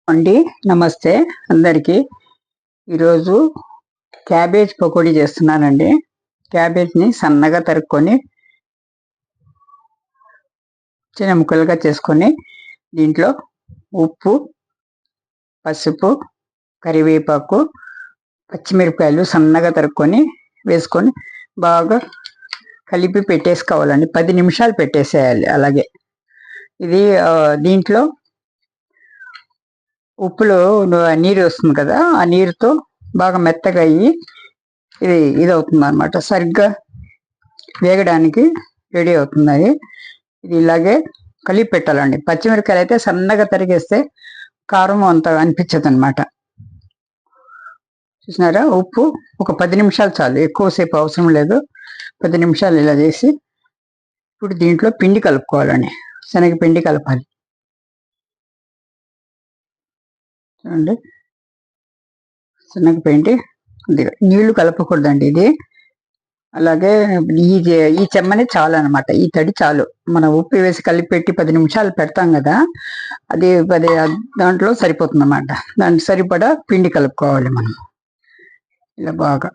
అండి నమస్తే అందరికీ. ఈరోజు క్యాబేజ్ పకోడీ చేస్తున్నానండి. క్యాబేజ్ని సన్నగా తరుక్కొని చిన్న ముక్కలుగా చేసుకొని దీంట్లో ఉప్పు, పసుపు, కరివేపాకు, పచ్చిమిరపకాయలు సన్నగా తరుక్కొని వేసుకొని బాగా కలిపి పెట్టేసుకోవాలండి. 10 నిమిషాలు పెట్టేసేయాలి. అలాగే ఇది దీంట్లో ఉప్పులో నీరు వస్తుంది కదా, ఆ నీరుతో బాగా మెత్తగా అయ్యి ఇది అవుతుంది అనమాట. సరిగ్గా వేగడానికి రెడీ అవుతుంది. ఇది ఇలాగే కలిపి పెట్టాలండి. పచ్చిమిరపకాయలు అయితే సన్నగా తరిగేస్తే కారం అంత అనిపించదు అనమాట. చూసినారా, ఉప్పు ఒక 10 నిమిషాలు చాలు, ఎక్కువసేపు అవసరం లేదు. 10 నిమిషాలు ఇలా చేసి ఇప్పుడు దీంట్లో పిండి కలుపుకోవాలండి. శనగపిండి కలపాలి. చూడండి, శనగపిండి కొద్దిగా నీళ్లు కలపకూడదండి ఇది. అలాగే ఈ చెమ్మని చాలు అనమాట. ఈ తడి చాలు. మనం ఉప్పు వేసి కలిపి పెట్టి 10 నిమిషాలు పెడతాం కదా, అది దాంట్లో సరిపోతుంది అన్నమాట. దానికి సరిపడా పిండి కలుపుకోవాలి మనం. ఇలా బాగా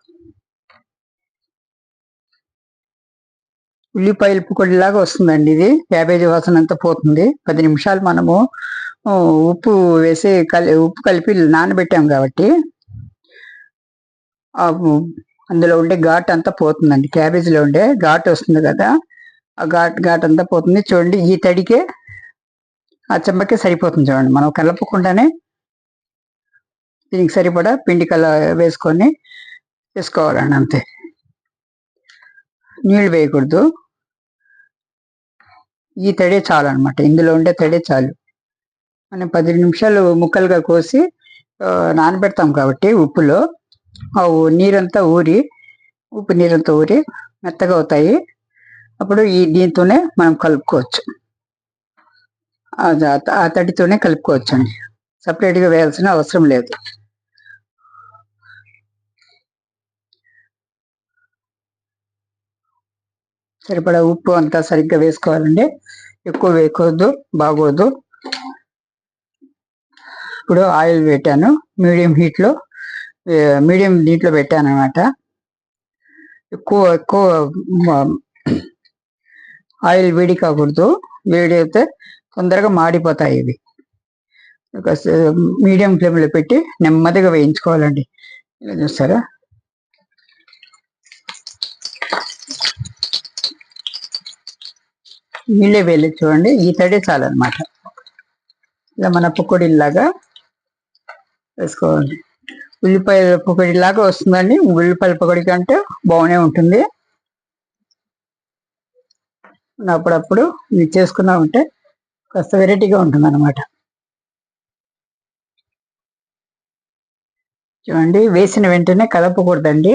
ఉల్లిపాయలు పొడిలాగా వస్తుందండి. ఇది క్యాబేజీ వాసన అంతా పోతుంది. 10 నిమిషాలు మనము ఉప్పు వేసి ఉప్పు కలిపి నానబెట్టాం కాబట్టి అందులో ఉండే ఘాట్ అంతా పోతుందండి. క్యాబేజీలో ఉండే ఘాట్ వస్తుంది కదా, ఆ ఘాట్ అంతా పోతుంది. చూడండి, ఈ తడికే ఆ చెంబకే సరిపోతుంది. చూడండి, మనం కలపకుండానే దీనికి సరిపడా పిండి వేసుకొని వేసుకోవాలండి. అంతే, నీళ్ళు వేయకూడదు. ఈ తడే చాలు అనమాట. ఇందులో ఉండే తడే చాలు. మనం 10 నిమిషాలు ముక్కలుగా కోసి నానబెడతాం కాబట్టి ఉప్పులో ఆ నీరంతా ఊరి, ఉప్పు నీరంతా ఊరి మెత్తగా అవుతాయి. అప్పుడు దీంతోనే మనం కలుపుకోవచ్చు. ఆ తడితోనే కలుపుకోవచ్చు అండి. సపరేట్గా వేయాల్సిన అవసరం లేదు. సరిపడా ఉప్పు అంతా సరిగ్గా వేసుకోవాలండి. ఎక్కువ వేయకూడదు, బాగోదు. ఇప్పుడు ఆయిల్ పెట్టాను. మీడియం దీంట్లో పెట్టాను అనమాట. ఎక్కువ ఆయిల్ వేడి కాకూడదు. వేడి అయితే తొందరగా మాడిపోతాయి ఇవి. మీడియం ఫ్లేమ్లో పెట్టి నెమ్మదిగా వేయించుకోవాలండి. ఇలా చూస్తారా, నీళ్ళే వేయలేదు. చూడండి, ఈ తడే చాలన్నమాట. ఇలా మన పకోడీలాగా వేసుకోవాలి. ఉల్లిపాయల పకోడీలాగా వస్తుందండి. ఉల్లిపాయల పకోడీ కంటే బాగానే ఉంటుంది. అప్పుడప్పుడు ఇది చేసుకున్నామంటే కాస్త వెరైటీగా ఉంటుంది అనమాట. చూడండి, వేసిన వెంటనే కలపకూడదండి.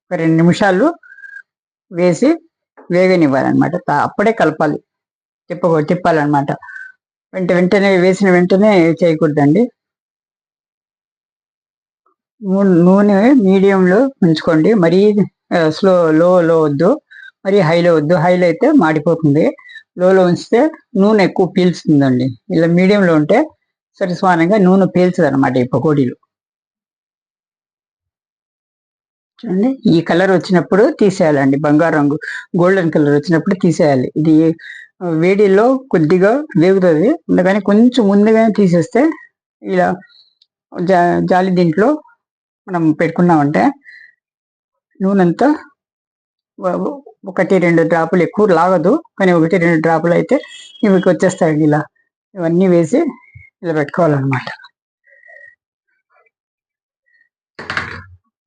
ఒక 2 నిమిషాలు వేసి వేగనివ్వాలన్నమాట. అప్పుడే కలపాలి, తిప్పాలన్నమాట. వెంటనే వేసిన వెంటనే చేయకూడదండి. నూనె మీడియంలో ఉంచుకోండి. మరీ లోలో వద్దు, మరీ హైలో వద్దు. హైలో అయితే మాడిపోతుంది. లోలో ఉంచితే నూనె ఎక్కువ పీల్చుతుందండి. ఇలా మీడియంలో ఉంటే సరిసమానంగా నూనె పీల్చదు అనమాట ఈ పకోడీలు. చూడండి, ఈ కలర్ వచ్చినప్పుడు తీసేయాలండి. బంగారు రంగు, గోల్డెన్ కలర్ వచ్చినప్పుడు తీసేయాలి. ఇది వేడిలో కొద్దిగా వేగుతుంది. అందుకని కొంచెం ముందుగానే తీసేస్తే ఇలా జాలి దీంట్లో మనం పెట్టుకున్నామంటే నూనె అంతా 1-2 డ్రాపులు, ఎక్కువ లాగదు కానీ 1-2 డ్రాపులు అయితే ఇవికి వచ్చేస్తాయండి. ఇలా ఇవన్నీ వేసి ఇలా పెట్టుకోవాలన్నమాట.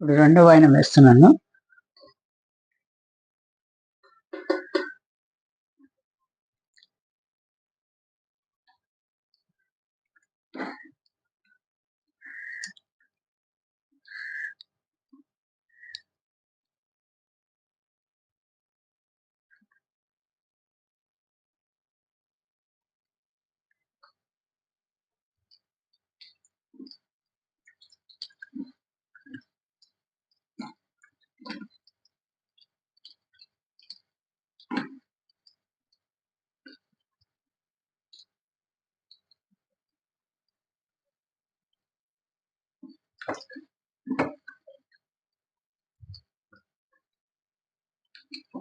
ఇప్పుడు రెండో వాయినం వేస్తున్నాను.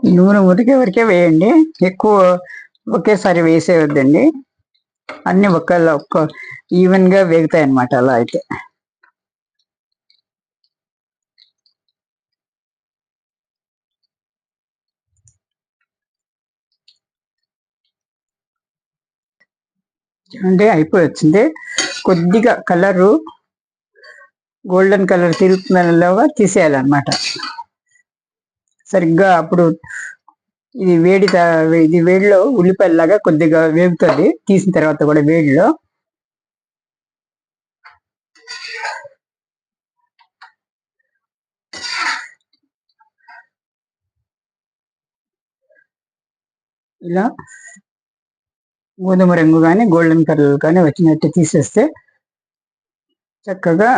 ఈ నూనె ఉడికే వరకే వేయండి, ఎక్కువ ఒకేసారి వేసేవద్దండి. అన్ని ఒక్క ఈవెన్ గా వేగుతాయి అన్నమాట అలా అయితే. అంటే అయిపోయి వచ్చింది. కొద్దిగా కలరు గోల్డెన్ కలర్ తిరుగుతున్నలోగా తీసేయాలన్నమాట. సరిగ్గా అప్పుడు ఇది ఇది వేడిలో ఉల్లిపాయలాగా కొద్దిగా వేగుతుంది. తీసిన తర్వాత కూడా వేడిలో ఇలా గోధుమ రంగు కానీ గోల్డెన్ కలర్ కానీ వచ్చినట్టు తీసేస్తే చక్కగా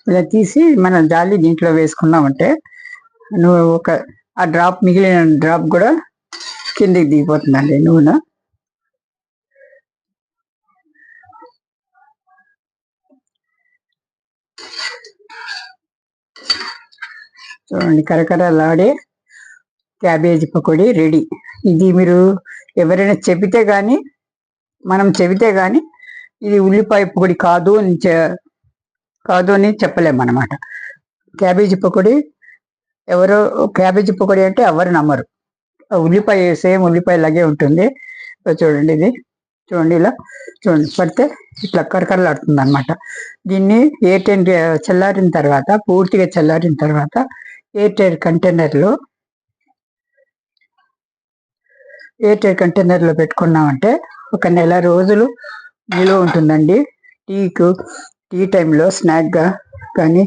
ఇలా తీసి మనం జాలి దీంట్లో వేసుకున్నామంటే నువ్వు ఆ డ్రాప్ మిగిలిన డ్రాప్ కూడా కిందికి దిగిపోతుందండి నూనె. చూడండి, కరకరలాడే క్యాబేజీ పకోడీ రెడీ. ఇది మీరు ఎవరైనా చెబితే కానీ, మనం చెబితే కానీ ఇది ఉల్లిపాయ పొడి కాదు అని చెప్పలేమన్నమాట. క్యాబేజీ పకోడీ క్యాబేజీ పకోడీ అంటే ఎవరు నమ్మరు. ఉల్లిపాయ సేమ్ ఉల్లిపాయ లాగే ఉంటుంది. చూడండి, ఇది చూడండి, ఇలా చూడండి, పడితే ఇట్లా కరకరలాడుతుంది అనమాట. దీన్ని చల్లారిన తర్వాత, పూర్తిగా చల్లారిన తర్వాత ఎయిర్ టైట్ కంటైనర్లో పెట్టుకున్నామంటే 1 నెల రోజులు నిలువ ఉంటుందండి. టీ టైంలో స్నాక్గా కానీ,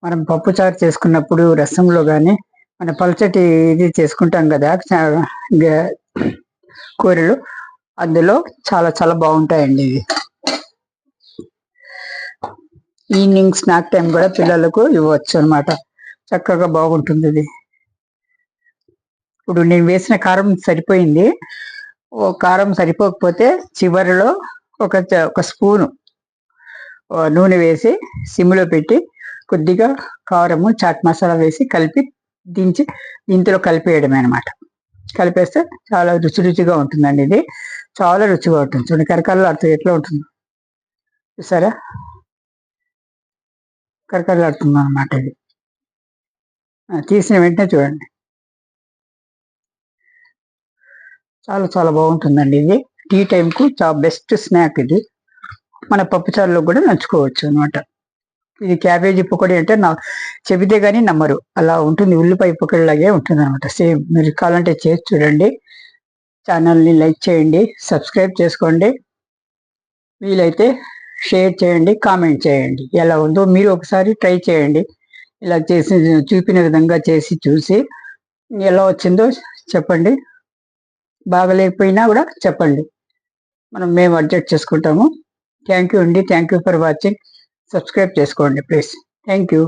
మనం పప్పుచారు చేసుకున్నప్పుడు రసంలో కానీ, మన పలచటి ఇది చేసుకుంటాం కదా కూరలు, అందులో చాలా చాలా బాగుంటాయండి ఇవి. ఈవినింగ్ స్నాక్ టైం కూడా పిల్లలకు ఇవ్వచ్చు అనమాట. చక్కగా బాగుంటుంది ఇది. ఇప్పుడు నేను వేసిన కారం సరిపోయింది. కారం సరిపోకపోతే చివరిలో ఒక స్పూను నూనె వేసి సిమ్లో పెట్టి కొద్దిగా కారము చాట్ మసాలా వేసి కలిపి దీంట్లో కలిపేయడమే అనమాట. కలిపేస్తే చాలా రుచిగా ఉంటుందండి. ఇది చాలా రుచిగా ఉంటుంది. చూడండి, కరకరలాడుతుంది, ఎట్లా ఉంటుంది చూసారా, కరకరలాడుతుంది అనమాట. ఇది తీసిన వెంటనే చూడండి, చాలా చాలా బాగుంటుందండి. ఇది టీ టైంకు చాలా బెస్ట్ స్నాక్. ఇది మన పప్పుచారులో కూడా నంచుకోవచ్చు అనమాట. ఇది క్యాబేజీ పకోడీ అంటే చెబితే కానీ నమ్మరు, అలా ఉంటుంది. ఉల్లిపాయ పకోడీ లాగే ఉంటుంది అనమాట. సేమ్. మీరు కావాలంటే చేసి చూడండి. ఛానల్ని లైక్ చేయండి, సబ్స్క్రైబ్ చేసుకోండి, వీలైతే షేర్ చేయండి, కామెంట్ చేయండి. ఎలా ఉందో మీరు ఒకసారి ట్రై చేయండి. ఇలా చూపిన విధంగా చూసి ఎలా వచ్చిందో చెప్పండి. బాగలేకపోయినా కూడా చెప్పండి, మేము అడ్జస్ట్ చేసుకుంటాము. థ్యాంక్ యూ అండి. Thank you for watching. Subscribe చేసుకోండి ప్లీజ్. Thank you.